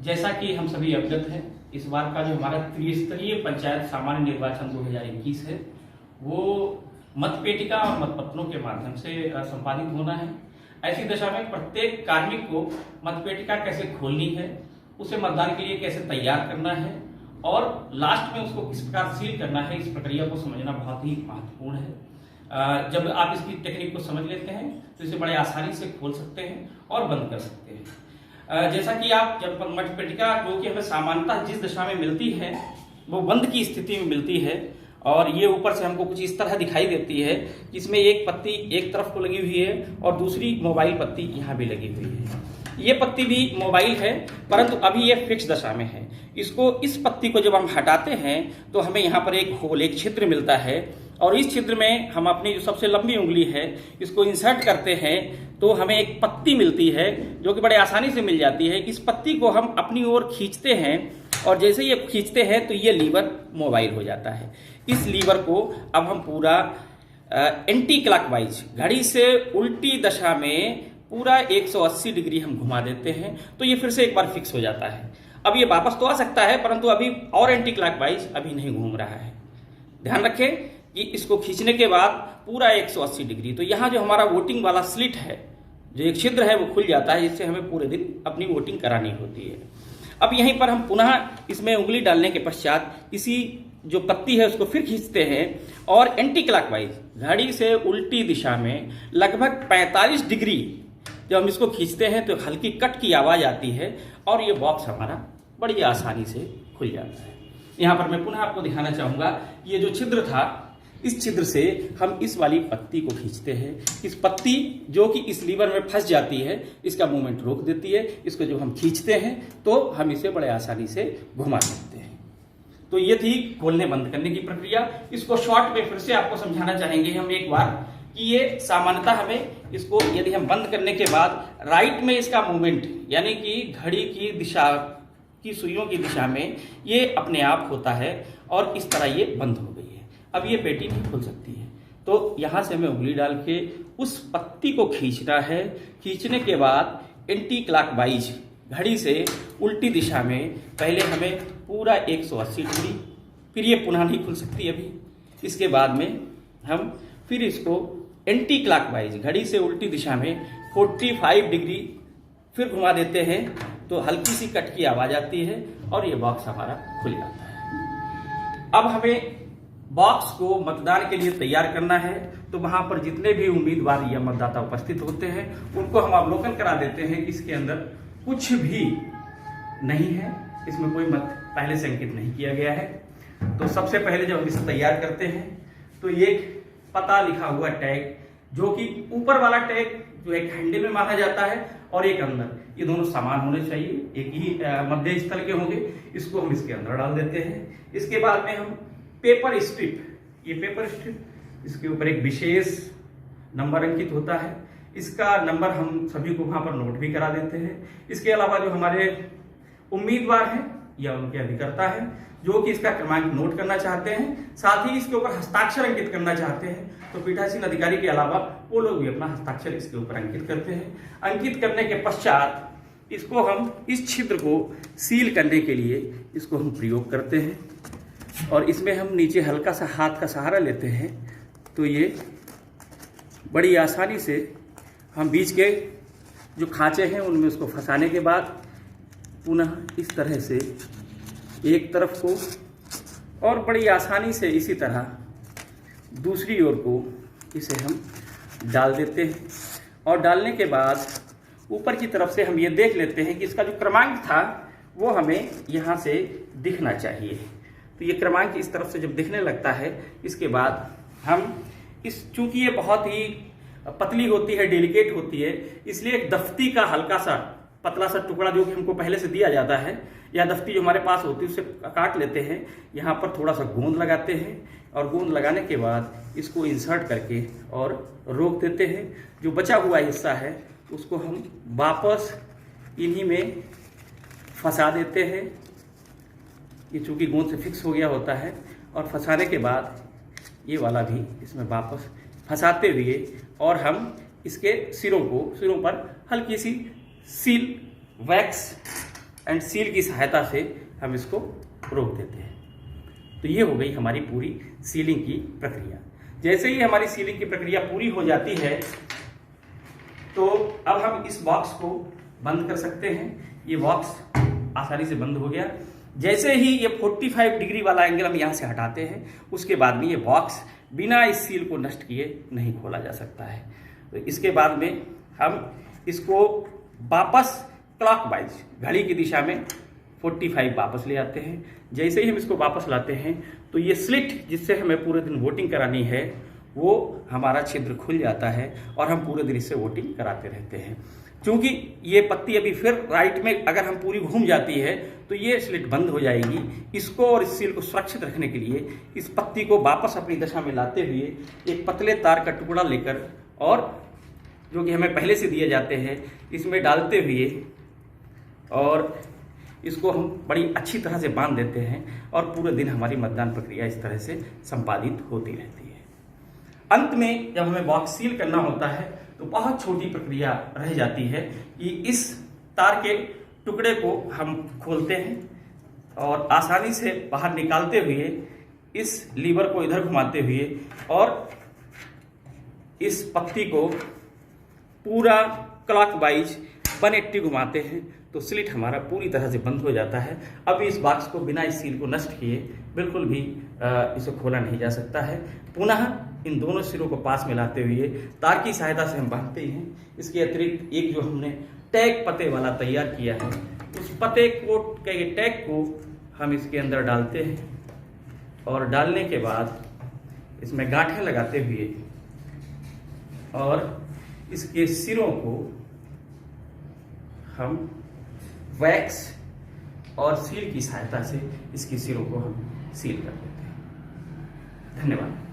जैसा कि हम सभी अवगत हैं, इस बार का जो हमारा त्रिस्तरीय पंचायत सामान्य निर्वाचन 2021 है वो मतपेटिका और मतपत्रों के माध्यम से संपादित होना है। ऐसी दशा में प्रत्येक कार्मिक को मतपेटिका कैसे खोलनी है, उसे मतदान के लिए कैसे तैयार करना है और लास्ट में उसको किस प्रकार सील करना है, इस प्रक्रिया को समझना बहुत ही महत्वपूर्ण है। जब आप इसकी टेक्निक को समझ लेते हैं तो इसे बड़े आसानी से खोल सकते हैं और बंद कर सकते हैं। जैसा कि आप जब मतपेटिका जो कि हमें सामान्यतः जिस दशा में मिलती है वो बंद की स्थिति में मिलती है और ये ऊपर से हमको कुछ इस तरह दिखाई देती है कि इसमें एक पत्ती एक तरफ को लगी हुई है और दूसरी मोबाइल पत्ती यहाँ भी लगी हुई है। ये पत्ती भी मोबाइल है, परंतु अभी ये फिक्स दशा में है। इस पत्ती को जब हम हटाते हैं तो हमें यहाँ पर एक होल, एक छिद्र मिलता है और इस छिद्र में हम अपनी जो सबसे लंबी उंगली है इसको इंसर्ट करते हैं तो हमें एक पत्ती मिलती है जो कि बड़े आसानी से मिल जाती है। इस पत्ती को हम अपनी ओर खींचते हैं और जैसे ये खींचते हैं तो ये लीवर मोबाइल हो जाता है। इस लीवर को अब हम पूरा एंटी क्लॉकवाइज, घड़ी से उल्टी दशा में पूरा 180 डिग्री हम घुमा देते हैं तो ये फिर से एक बार फिक्स हो जाता है। अब ये वापस तो आ सकता है परंतु अभी और एंटी क्लॉकवाइज अभी नहीं घूम रहा है। ध्यान रखें कि इसको खींचने के बाद पूरा 180 डिग्री, तो यहाँ जो हमारा वोटिंग वाला स्लिट है, जो एक छिद्र है, वो खुल जाता है, जिससे हमें पूरे दिन अपनी वोटिंग करानी होती है। अब यहीं पर हम पुनः इसमें उंगली डालने के पश्चात इसी जो पत्ती है उसको फिर खींचते हैं और एंटी क्लॉकवाइज, घड़ी से उल्टी दिशा में लगभग 45 डिग्री जब हम इसको खींचते हैं तो हल्की कट की आवाज आती है और ये बॉक्स हमारा बड़ी आसानी से खुल जाता है। यहाँ पर मैं पुनः आपको दिखाना चाहूंगा, ये जो छिद्र था, इस छिद्र से हम इस वाली पत्ती को खींचते हैं। इस पत्ती जो कि इस लीवर में फंस जाती है, इसका मूवमेंट रोक देती है। इसको जब हम खींचते हैं तो हम इसे बड़े आसानी से घुमा सकते हैं। तो ये थी खोलने बंद करने की प्रक्रिया। इसको शॉर्ट में फिर से आपको समझाना चाहेंगे हम एक बार कि ये सामान्यतः हमें इसको यदि हम बंद करने के बाद राइट में इसका मूवमेंट, यानी कि घड़ी की दिशा की सुइयों की दिशा में ये अपने आप होता है और इस तरह ये बंद हो गई है। अब ये पेटी नहीं खुल सकती है तो यहाँ से हमें उंगली डाल के उस पत्ती को खींचना है। खींचने के बाद एंटी क्लॉकवाइज, घड़ी से उल्टी दिशा में पहले हमें पूरा 180 डिग्री, फिर ये पुनः नहीं खुल सकती अभी। इसके बाद में हम फिर इसको एंटी क्लॉकवाइज, घड़ी से उल्टी दिशा में 45 डिग्री फिर घुमा देते हैं तो हल्की सी कट की आवाज आती है और ये बॉक्स हमारा खुल जाता है। अब हमें बॉक्स को मतदान के लिए तैयार करना है तो वहां पर जितने भी उम्मीदवार या मतदाता उपस्थित होते हैं उनको हम अवलोकन करा देते हैं कि इसके अंदर कुछ भी नहीं है, इसमें कोई मत पहले से अंकित नहीं किया गया है। तो सबसे पहले जब हम इसे तैयार करते हैं तो ये पता लिखा हुआ टैग, जो कि ऊपर वाला टैग जो एक हैंडल में मारा जाता है और एक अंदर, ये दोनों समान होने चाहिए, एक ही मध्य स्थल के होंगे, इसको हम इसके अंदर डाल देते हैं। इसके बाद में हम पेपर स्ट्रिप, ये पेपर स्ट्रिप, इसके ऊपर एक विशेष नंबर अंकित होता है, इसका नंबर हम सभी को वहां पर नोट भी करा देते हैं। इसके अलावा जो हमारे उम्मीदवार हैं या उनके अधिकर्ता हैं जो कि इसका क्रमांक नोट करना चाहते हैं, साथ ही इसके ऊपर हस्ताक्षर अंकित करना चाहते हैं, तो पीठासीन अधिकारी के अलावा वो लोग भी अपना हस्ताक्षर इसके ऊपर अंकित करते हैं। अंकित करने के पश्चात इसको हम इस छिद्र को सील करने के लिए इसको हम प्रयोग करते हैं और इसमें हम नीचे हल्का सा हाथ का सहारा लेते हैं तो ये बड़ी आसानी से हम बीच के जो खांचे हैं उनमें उसको फंसाने के बाद पुनः इस तरह से एक तरफ को और बड़ी आसानी से इसी तरह दूसरी ओर को इसे हम डाल देते हैं और डालने के बाद ऊपर की तरफ से हम ये देख लेते हैं कि इसका जो क्रमांक था वो हमें यहाँ से दिखना चाहिए। तो ये क्रमांक इस तरफ से जब दिखने लगता है, इसके बाद हम चूंकि ये बहुत ही पतली होती है, डेलिकेट होती है, इसलिए एक दफ्ती का हल्का सा पतला सा टुकड़ा जो कि हमको पहले से दिया जाता है या दफ्ती जो हमारे पास होती है उससे काट लेते हैं। यहाँ पर थोड़ा सा गोंद लगाते हैं और गोंद लगाने के बाद इसको इंसर्ट करके और रोक देते हैं। जो बचा हुआ हिस्सा है उसको हम वापस इन्हीं में फंसा देते हैं। ये चूंकि गोंद से फिक्स हो गया होता है और फंसाने के बाद ये वाला भी इसमें वापस फंसाते हुए और हम इसके सिरों पर हल्की सी सील वैक्स एंड सील की सहायता से हम इसको रोक देते हैं। तो ये हो गई हमारी पूरी सीलिंग की प्रक्रिया। जैसे ही हमारी सीलिंग की प्रक्रिया पूरी हो जाती है तो अब हम इस बॉक्स को बंद कर सकते हैं। ये बॉक्स आसानी से बंद हो गया। जैसे ही ये 45 डिग्री वाला एंगल हम यहाँ से हटाते हैं, उसके बाद में ये बॉक्स बिना इस सील को नष्ट किए नहीं खोला जा सकता है। तो इसके बाद में हम इसको वापस क्लॉकवाइज घड़ी की दिशा में 45 वापस ले आते हैं। जैसे ही हम इसको वापस लाते हैं तो ये स्लिट जिससे हमें पूरे दिन वोटिंग करानी है वो हमारा छिद्र खुल जाता है और हम पूरे दिन इससे वोटिंग कराते रहते हैं। क्योंकि ये पत्ती अभी फिर राइट में अगर हम पूरी घूम जाती है तो ये स्लिट बंद हो जाएगी। इसको और इस सील को सुरक्षित रखने के लिए इस पत्ती को वापस अपनी दशा में लाते हुए एक पतले तार का टुकड़ा लेकर और जो कि हमें पहले से दिए जाते हैं इसमें डालते हुए और इसको हम बड़ी अच्छी तरह से बांध देते हैं और पूरे दिन हमारी मतदान प्रक्रिया इस तरह से संपादित होती रहती है। अंत में जब हमें बॉक्स सील करना होता है तो बहुत छोटी प्रक्रिया रह जाती है कि इस तार के टुकड़े को हम खोलते हैं और आसानी से बाहर निकालते हुए इस लीवर को इधर घुमाते हुए और इस पत्ती को पूरा क्लॉकवाइज 180 घुमाते हैं तो स्लिट हमारा पूरी तरह से बंद हो जाता है। अब इस बॉक्स को बिना इस सील को नष्ट किए बिल्कुल भी इसे खोला नहीं जा सकता है। पुनः इन दोनों सिरों को पास में लाते हुए तार की सहायता से हम बांधते हैं। इसके अतिरिक्त एक जो हमने टैग पते वाला तैयार किया है उस पते को के टैग को हम इसके अंदर डालते हैं और डालने के बाद इसमें गांठें लगाते हुए और इसके सिरों को हम वैक्स और सील की सहायता से इसकी सिरों को हम सील कर देते हैं। धन्यवाद।